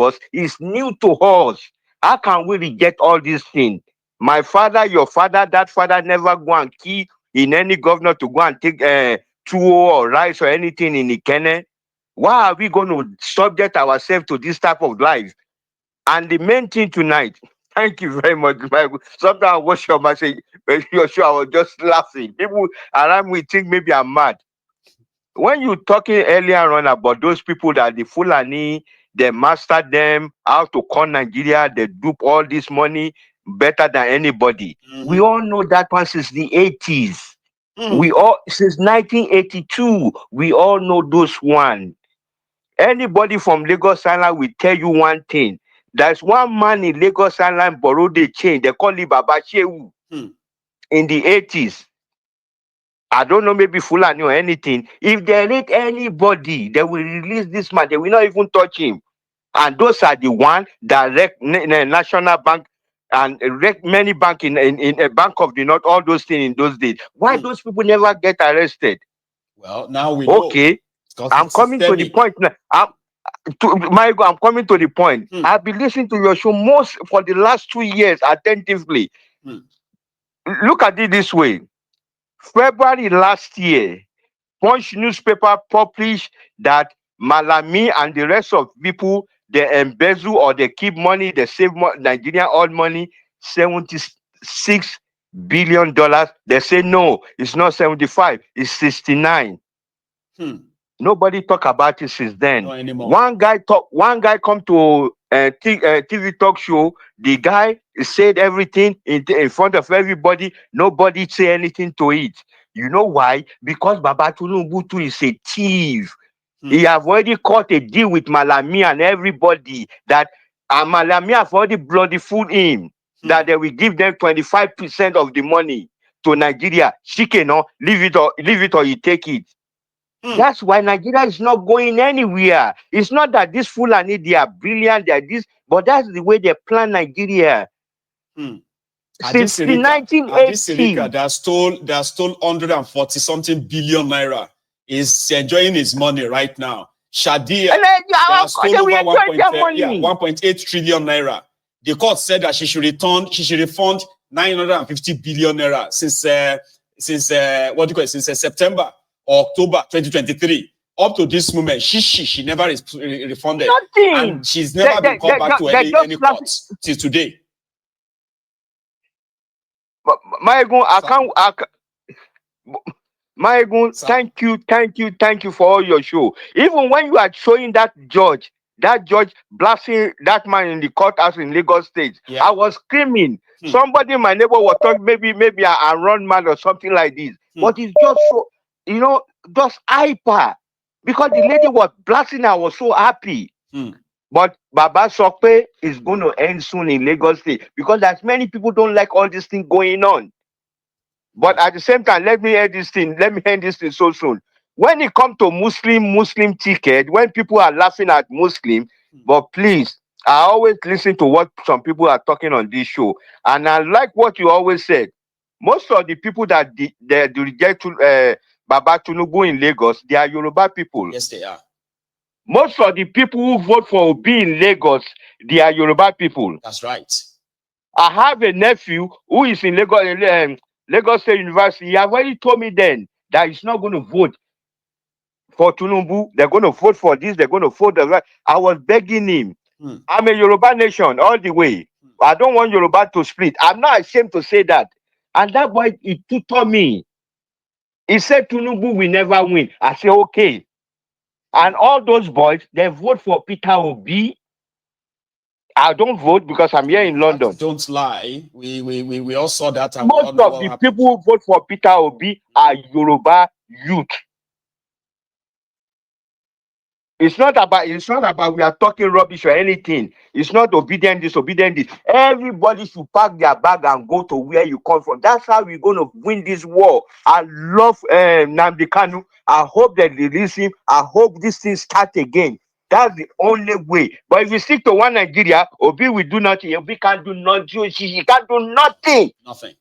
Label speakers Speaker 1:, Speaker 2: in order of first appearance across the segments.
Speaker 1: us is new to us. How can we reject all these things? My father, your father, that father never go and key in any governor to go and take tuwo or rice or anything in Ikene. Why are we going to subject ourselves to this type of life? And the main thing tonight, thank you very much, Michael. Sometimes I watch your message, but you're sure I was just laughing. People around me think maybe I'm mad. When you talking earlier on about those people that the Fulani, they master them how to con Nigeria, they dupe all this money better than anybody. We all know that one since the 80s. We all since 1982, we all know those one. Anybody from Lagos Island will tell you one thing. There's one man in Lagos Island borrowed a chain. They call it Baba Shehu in the 80s. I don't know, maybe Fulani or anything. If they rate anybody, they will release this man. They will not even touch him. And those are the one that wreck National Bank and wreck many bank in a Bank of the North, all those things in those days. Why those people never get arrested?
Speaker 2: Well, now we know.
Speaker 1: Okay, I'm coming to the point now. I'm coming to the point. I've been listening to your show most for the last 2 years attentively. Look at it this way. February last year, Punch newspaper published that Malami and the rest of people, they embezzle or they keep money, they save Nigerian oil money, $76 billion. They say no, it's not 75, it's 69. Nobody talk about it since then.
Speaker 2: Not anymore.
Speaker 1: One guy come to TV talk show. The guy said everything in front of everybody. Nobody say anything to it. You know why? Because Baba Tinubu is a thief. He have already cut a deal with Malami and everybody that Malami have already bloody fooled him that they will give them 25% of the money to Nigeria. Shikeno, leave it or you take it. That's why Nigeria is not going anywhere. It's not that these Fulani, they are brilliant, they are this, but that's the way they plan Nigeria. Since the 1980s.
Speaker 2: They stole 140 something billion naira. Is enjoying his money right now. Shadia stole over 1.8 trillion naira. The court said that she should refund 950 billion naira since September or October 2023. Up to this moment, she never refunded.
Speaker 1: Nothing.
Speaker 2: And she's never been called back to any court till today.
Speaker 1: Maegun, thank you for all your show. Even when you are showing that judge blasting that man in the courthouse in Lagos State, I was screaming. Somebody in my neighbor was talking, maybe I run mad or something like this. But it's just so, just hyper. Because the lady was blasting, I was so happy. But Baba Sokpe is going to end soon in Lagos State because there's many people don't like all this thing going on. But at the same time, let me end this thing so soon. When it comes to Muslim ticket, when people are laughing at Muslim, but please, I always listen to what some people are talking on this show. And I like what you always said. Most of the people that they reject Baba Tinubu in Lagos, they are Yoruba people.
Speaker 2: Yes, they are.
Speaker 1: Most of the people who vote for Obi in Lagos, they are Yoruba people.
Speaker 2: That's right.
Speaker 1: I have a nephew who is in Lagos State University. He have already told me then that he's not going to vote for Tinubu. They're going to vote for this. They're going to vote the right. I was begging him. I'm a Yoruba nation all the way. I don't want Yoruba to split. I'm not ashamed to say that. And that boy, he tutored me. He said Tinubu will never win. I said, okay. And all those boys, they vote for Peter Obi. I don't vote because I'm here in London.
Speaker 2: Don't lie. We all saw that. And
Speaker 1: most of the people who vote for Peter Obi are Yoruba youth. It's not about we are talking rubbish or anything. It's not obedient, disobedient. Everybody should pack their bag and go to where you come from. That's how we're going to win this war. I love Nnamdi Kanu. I hope they release him. I hope this thing start again. That's the only way. But if you stick to one Nigeria, Obi will do nothing. Obi can't do nothing. She can't do nothing.
Speaker 2: Nothing.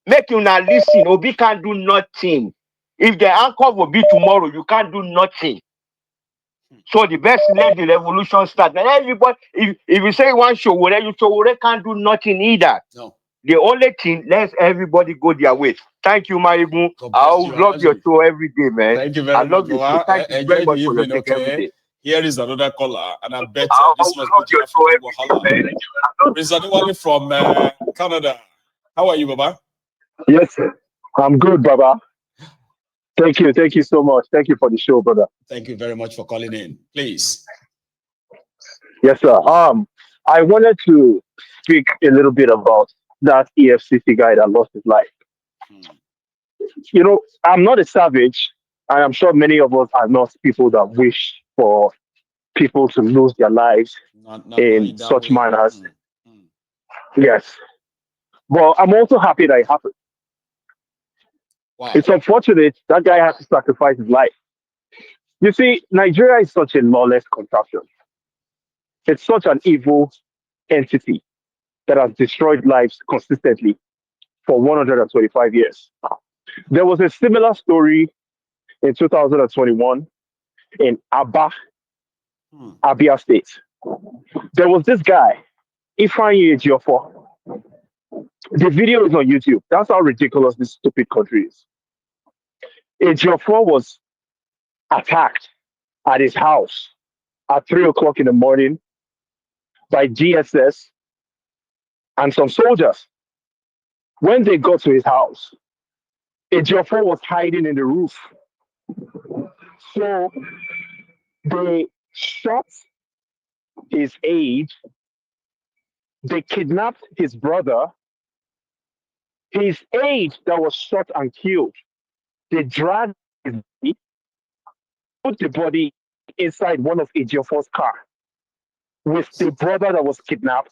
Speaker 1: Make una listen. Obi can't do nothing. If the anchor will be tomorrow, you can't do nothing. So the best let the revolution start. And everybody, if you say one Showore can't do nothing either.
Speaker 2: No.
Speaker 1: The only thing, let everybody go their way. Thank you, Maribu. I love your show every day, man.
Speaker 2: Thank you very much.
Speaker 1: I love you. Thank you very much for your take every day.
Speaker 2: Here is another caller, and I bet this must be your show every day. Prince Adewale from Canada. How are you, Baba?
Speaker 3: Yes, sir. I'm good, Baba. Thank you. Thank you so much. Thank you for the show, brother.
Speaker 2: Thank you very much for calling in. Please.
Speaker 3: Yes, sir. I wanted to speak a little bit about that EFCC guy that lost his life. You know, I'm not a savage, and I'm sure many of us are not people that wish for people to lose their lives in such manners. Yes. But I'm also happy that it happened.
Speaker 2: Wow.
Speaker 3: It's unfortunate that guy had to sacrifice his life. You see, Nigeria is such a lawless contraption. It's such an evil entity that has destroyed lives consistently for 125 years. There was a similar story in 2021 in Abia State. There was this guy, Ifeanyi Ejiofor. The video is on YouTube. That's how ridiculous this stupid country is. Ejiofor was attacked at his house at 3 o'clock in the morning by GSS and some soldiers. When they got to his house, Ejiofor was hiding in the roof. So they shot his aide. They kidnapped his brother. His aide that was shot and killed. They dragged his body, put the body inside one of Ejiofor's car with the brother that was kidnapped.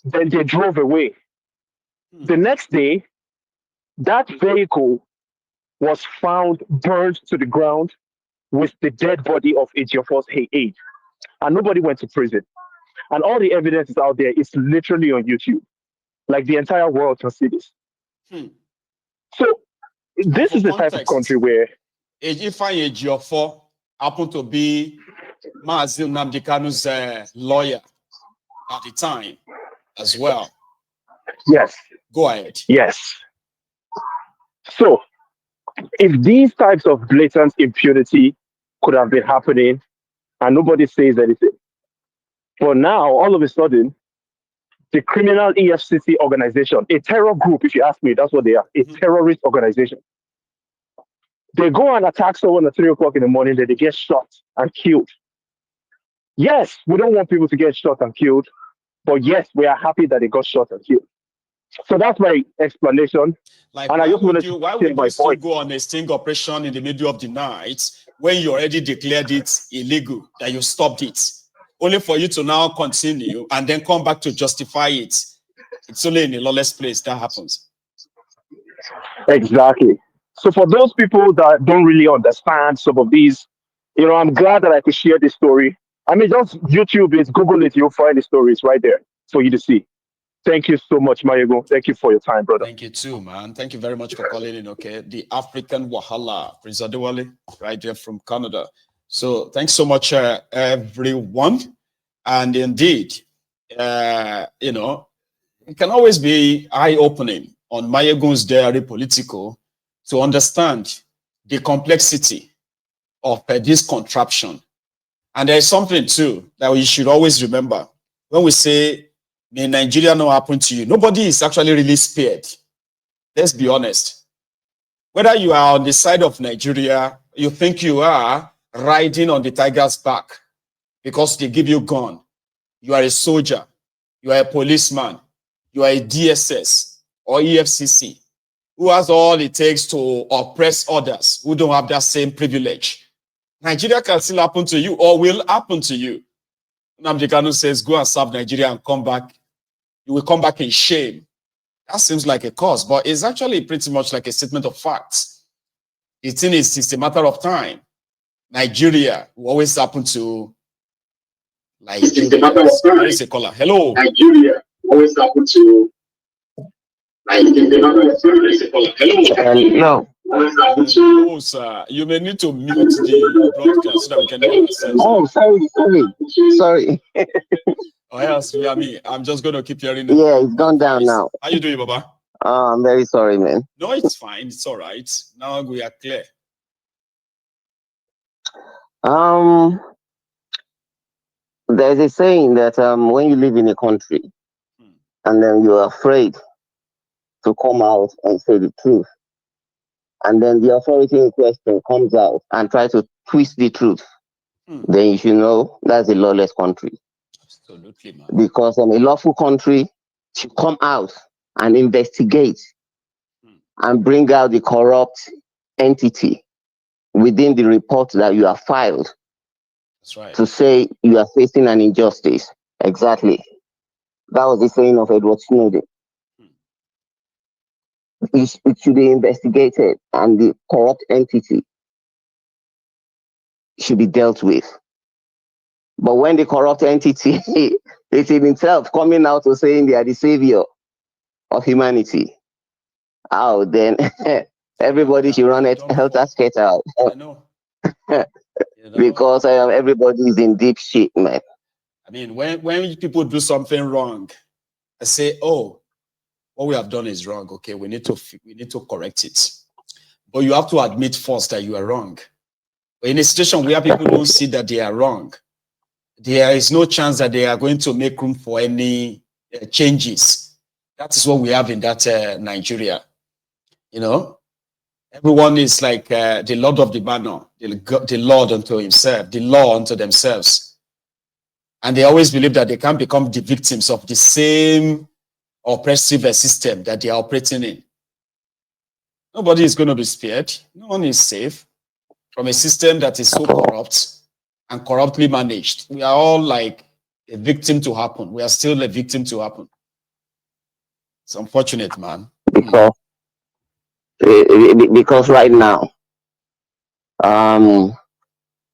Speaker 3: Then they drove away. The next day, that vehicle was found burned to the ground with the dead body of Ejiofor's aide. And nobody went to prison. And all the evidence is out there. It's literally on YouTube. Like the entire world can see this. So this is the type of country where
Speaker 2: Ifeanyi Ejiofor happened to be Mazi Nnamdi Kanu's lawyer at the time as well.
Speaker 3: Yes.
Speaker 2: Go ahead.
Speaker 3: Yes. So if these types of blatant impunity could have been happening and nobody says anything, but now all of a sudden, the criminal EFCC organization, a terror group, if you ask me, that's what they are, a terrorist organization. They go and attack someone at 3 o'clock in the morning, then they get shot and killed. Yes, we don't want people to get shot and killed, but yes, we are happy that they got shot and killed. So that's my explanation.
Speaker 2: Like,
Speaker 3: and I just wanted
Speaker 2: why would you still go on a sting operation in the middle of the night when you already declared it illegal, that you stopped it? Only for you to now continue and then come back to justify it. It's only in a lawless place that happens.
Speaker 3: Exactly. So for those people that don't really understand some of these, you know, I'm glad that I could share this story. I mean, just YouTube it, Google it, you'll find the stories right there for you to see. Thank you so much, Mayego. Thank you for your time, brother.
Speaker 2: Thank you too, man. Thank you very much for calling in, okay? The African Wahala, Prince Adewale, right there from Canada. So thanks so much, everyone. And indeed, you know, it can always be eye-opening on Mayegun's Diary Political to understand the complexity of this contraption. And there's something too that we should always remember. When we say, may Nigeria not happen to you, nobody is actually really spared. Let's be honest. Whether you are on the side of Nigeria, you think you are riding on the tiger's back because they give you a gun. You are a soldier. You are a policeman. You are a DSS or EFCC who has all it takes to oppress others who don't have that same privilege. Nigeria can still happen to you or will happen to you. Nnamdi Kanu says, go and serve Nigeria and come back. You will come back in shame. That seems like a cause, but it's actually pretty much like a statement of facts. The thing is, it's a matter of time. Nigeria will always happen to, like, there is a caller. Hello.
Speaker 4: Nigeria always happen to, like, there is a caller. Hello.
Speaker 1: No.
Speaker 2: No, sir. You may need to mute the broadcast so that we can hear ourselves.
Speaker 4: Oh, sorry.
Speaker 2: Oh, yes, yeah, me. I'm just going to keep hearing it.
Speaker 4: Yeah, it's gone down now.
Speaker 2: How you doing, Baba?
Speaker 4: I'm very sorry, man.
Speaker 2: No, it's fine. It's all right. Now we are clear.
Speaker 4: There's a saying that when you live in a country and then you're afraid to come out and say the truth, and then the authority in question comes out and tries to twist the truth, then you should know that's a lawless country.
Speaker 2: Absolutely, man.
Speaker 4: Because a lawful country should come out and investigate and bring out the corrupt entity within the report that you have filed.
Speaker 2: That's right.
Speaker 4: To say you are facing an injustice. Exactly. That was the saying of Edward Snowden. It should be investigated and the corrupt entity should be dealt with. But when the corrupt entity is in itself coming out to saying they are the savior of humanity, then everybody should run it helter-skelter out.
Speaker 2: I know.
Speaker 4: Because everybody is in deep shit, man.
Speaker 2: I mean, when people do something wrong, I say, oh, what we have done is wrong. Okay, we need to correct it. But you have to admit first that you are wrong. But in a situation where people don't see that they are wrong, there is no chance that they are going to make room for any changes. That is what we have in that Nigeria. You know, everyone is like the Lord of the banner, the Lord unto himself, the law unto themselves. And they always believe that they can become the victims of the same oppressive system that they are operating in. Nobody is going to be spared. No one is safe from a system that is so corrupt and corruptly managed. We are all like a victim to happen. We are still a victim to happen. It's unfortunate, man.
Speaker 4: Because right now,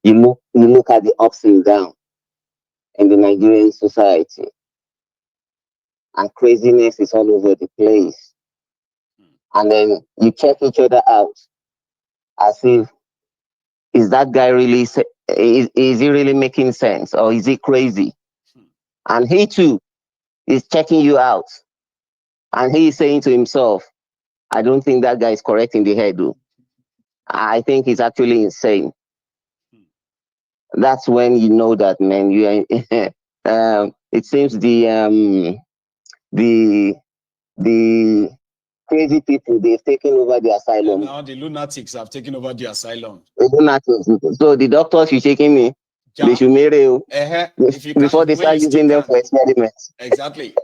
Speaker 4: you look at the ups and downs in the Nigerian society, and craziness is all over the place. And then you check each other out as if, is that guy really, is he really making sense, or is he crazy? And he too is checking you out, and he is saying to himself, I don't think that guy is correct in the head, though. I think he's actually insane. That's when you know that, man. You are, it seems the crazy people, they've taken over the asylum.
Speaker 2: Now the lunatics have taken over the asylum.
Speaker 4: The lunatics. So the doctors should taking me. Yeah. They should marry you before they start using them for experiments.
Speaker 2: Exactly.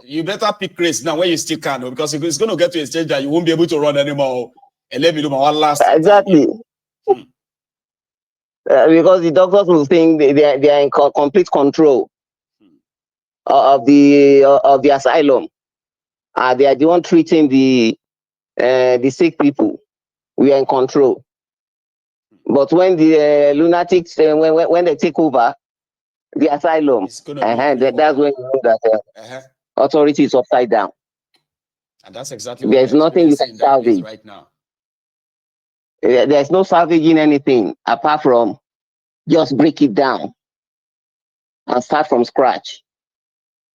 Speaker 2: You better pick race now when you still can, because it's going to get to a stage that you won't be able to run anymore. And let me do my one last.
Speaker 4: Exactly. Because the doctors will think they are in complete control of the asylum. They are the one treating the sick people. We are in control. But when the lunatics, when they take over the asylum, that's when you know that authority is upside down.
Speaker 2: And that's exactly
Speaker 4: there's nothing you can salvage
Speaker 2: right now.
Speaker 4: There's no salvaging anything apart from just break it down and start from scratch.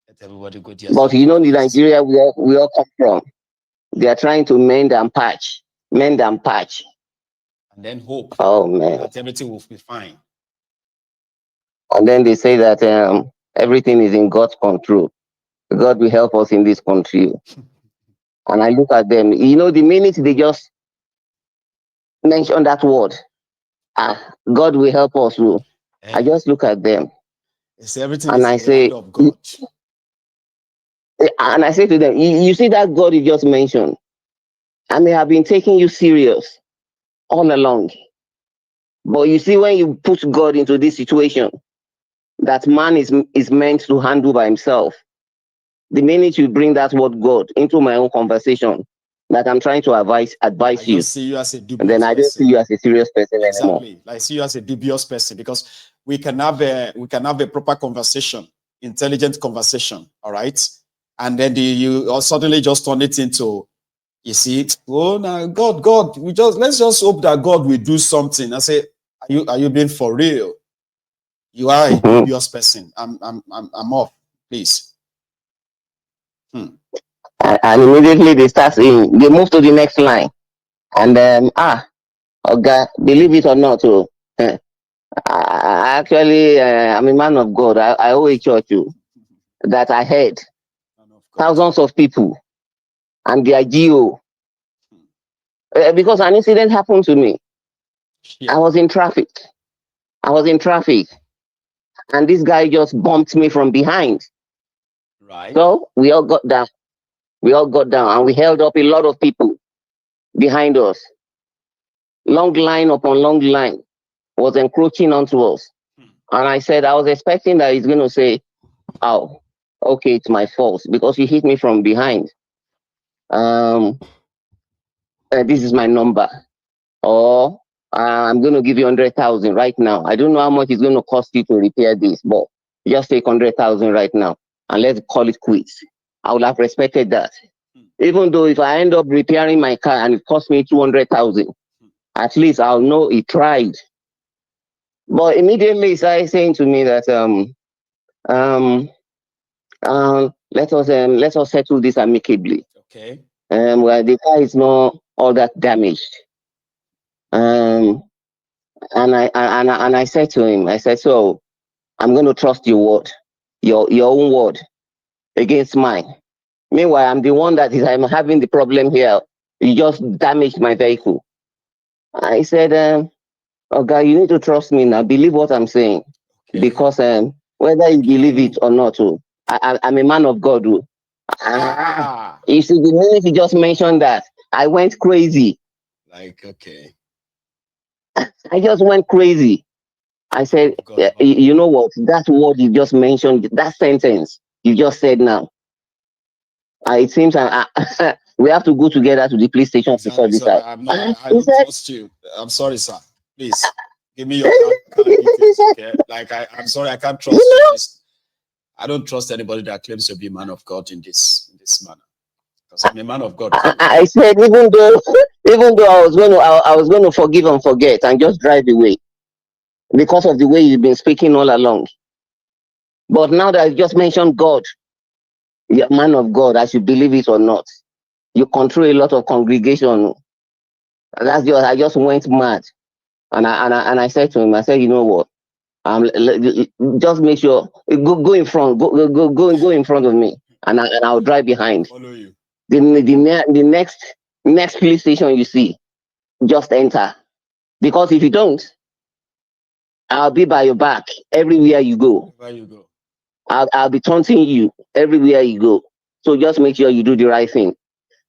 Speaker 2: Let everybody go.
Speaker 4: But you know, the Nigeria we all come from, they are trying to mend and patch, and
Speaker 2: then hope.
Speaker 4: Oh man,
Speaker 2: that everything will be fine.
Speaker 4: And then they say that everything is in God's control. God will help us in this country. And I look at them, you know, the minute they just mention that word, God will help us. I just look at them.
Speaker 2: Everything and I say, of God.
Speaker 4: And I say to them, you see that God you just mentioned? I may have been taking you serious all along. But you see, when you put God into this situation, that man is meant to handle by himself. The minute you bring that word God into my own conversation, that I'm trying to advise you,
Speaker 2: see you as a dubious
Speaker 4: and then I don't see you as a serious person anymore.
Speaker 2: I see you as a dubious person, because we can have a proper conversation, intelligent conversation, all right? And then you suddenly just turn it into You see it? Oh, now God, let's just hope that God will do something. I say, are you being for real? You are a dubious person. I'm off, please.
Speaker 4: And immediately they start saying, they move to the next line. And okay, believe it or not, actually, I'm a man of God. I owe a church that I had thousands of people and their GO. Because an incident happened to me. Yeah. I was in traffic. And this guy just bumped me from behind.
Speaker 2: Right.
Speaker 4: So we all got down. And we held up a lot of people behind us. Long line upon long line was encroaching onto us. And I said, I was expecting that he's going to say, oh, okay, it's my fault because he hit me from behind. This is my number. Or I'm going to give you 100,000 right now. I don't know how much it's going to cost you to repair this, but just take 100,000 right now and let's call it quits. I would have respected that. Even though if I end up repairing my car and it costs me 200,000, at least I'll know he tried. But immediately he started saying to me that let us settle this amicably.
Speaker 2: Okay.
Speaker 4: Well, the car is not all that damaged. And I said to him, I said, so I'm going to trust your word, your own word against mine. Meanwhile, I'm the one I'm having the problem here. You just damaged my vehicle. I said, okay, you need to trust me now. Believe what I'm saying. Okay. Because whether you believe it or not, I'm a man of God. You see, the minute you just mentioned that, I went crazy.
Speaker 2: Like, okay.
Speaker 4: I just went crazy. I said, you know what? That word you just mentioned, that sentence you just said now, it seems we have to go together to the police station to sort this out.
Speaker 2: I don't trust you. I'm sorry, sir. Please give me your card details, okay? Like, I'm sorry, I can't trust you. I don't trust anybody that claims to be a man of God in this manner. Because I'm a man of God.
Speaker 4: I said, even though I was going to forgive and forget and just drive away because of the way you've been speaking all along. But now that I just mentioned God, you're a man of God, I should believe it or not. You control a lot of congregation. I just went mad. And I said to him, I said, you know what? Just make sure go in front, go in front of me, and I'll drive behind.
Speaker 2: Follow you.
Speaker 4: The next police station you see, just enter. Because if you don't, I'll be by your back everywhere you go.
Speaker 2: Where you go.
Speaker 4: I'll be taunting you everywhere you go. So just make sure you do the right thing.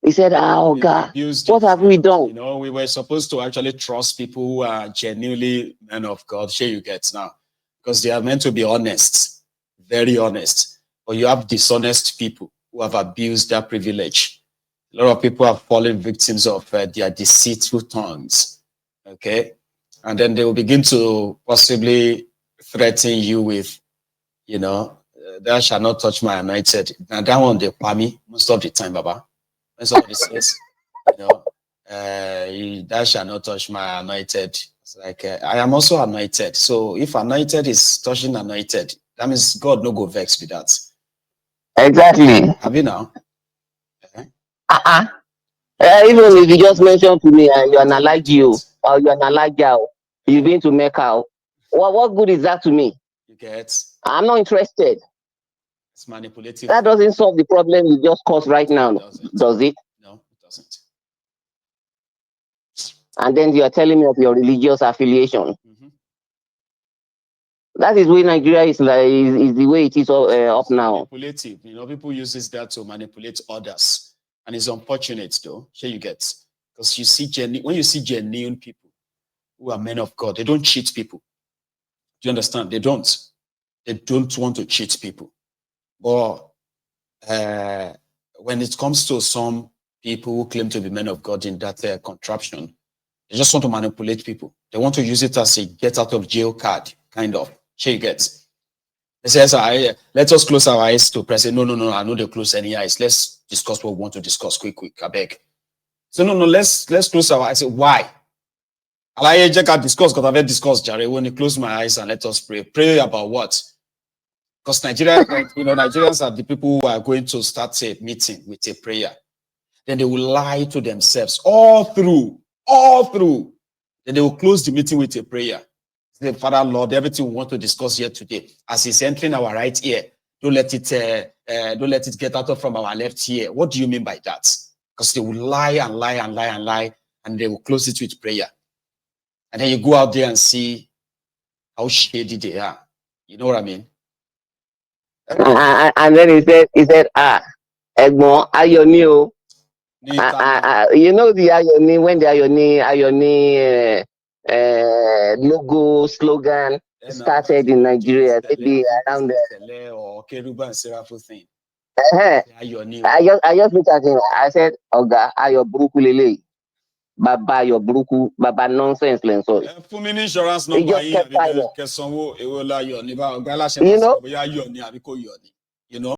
Speaker 4: He said, oh God, what have we done?
Speaker 2: You know, we were supposed to actually trust people who are genuinely men of God. Sure you get now. Because they are meant to be honest, very honest. But you have dishonest people who have abused their privilege. A lot of people have fallen victims of their deceitful tongues. Okay? And then they will begin to possibly threaten you with, you know, thou shall not touch my anointed. Now that one, they pay me most of the time, Baba. When somebody says, you know, thou shall not touch my anointed. It's like, I am also anointed. So if anointed is touching anointed, that means God no go vex with that.
Speaker 4: Exactly.
Speaker 2: Have you now?
Speaker 4: Even if you just mention to me, you're an Alagio, or you're an Alagia, you've been to Mecca, what good is that to me?
Speaker 2: You get?
Speaker 4: I'm not interested.
Speaker 2: It's manipulative.
Speaker 4: That doesn't solve the problem you just caused right now, does it?
Speaker 2: No, it doesn't.
Speaker 4: And then you're telling me of your religious affiliation.
Speaker 2: Mm-hmm.
Speaker 4: That is where Nigeria is the way it is up now.
Speaker 2: Manipulative. You know, people use that to manipulate others. And it's unfortunate though. Here you get. Because you see when you see genuine people who are men of God, they don't cheat people. Do you understand? They don't. They don't want to cheat people. But when it comes to some people who claim to be men of God in that contraption, they just want to manipulate people. They want to use it as a get out of jail card, kind of. Here you get. They say, let us close our eyes to press it. No, I know they close any eyes. Let's discuss what we want to discuss quick, I beg. So no, let's close our eyes. I said, why? I can discuss because I've discussed, Jerry. When you close my eyes and let us pray. Pray about what? Because Nigeria, Nigerians are the people who are going to start a meeting with a prayer. Then they will lie to themselves all through. Then they will close the meeting with a prayer. Say, Father, Lord, everything we want to discuss here today, as it's entering our right ear, don't let it get out from our left ear. What do you mean by that? Because they will lie and lie and lie and lie, and they will close it with prayer. And then you go out there and see how shady they are. You know what I mean?
Speaker 4: And then he said, Egmont, Ayoni, you know the Ayoni, when the Ayoni logo slogan started in Nigeria, maybe around there.
Speaker 2: Or Keruba and Seraphu thing.
Speaker 4: I just looked at him. I said, Oga, Ayo Buruku Lele. Baba your Buruku, Baba nonsense lenso.
Speaker 2: Full insurance number you know.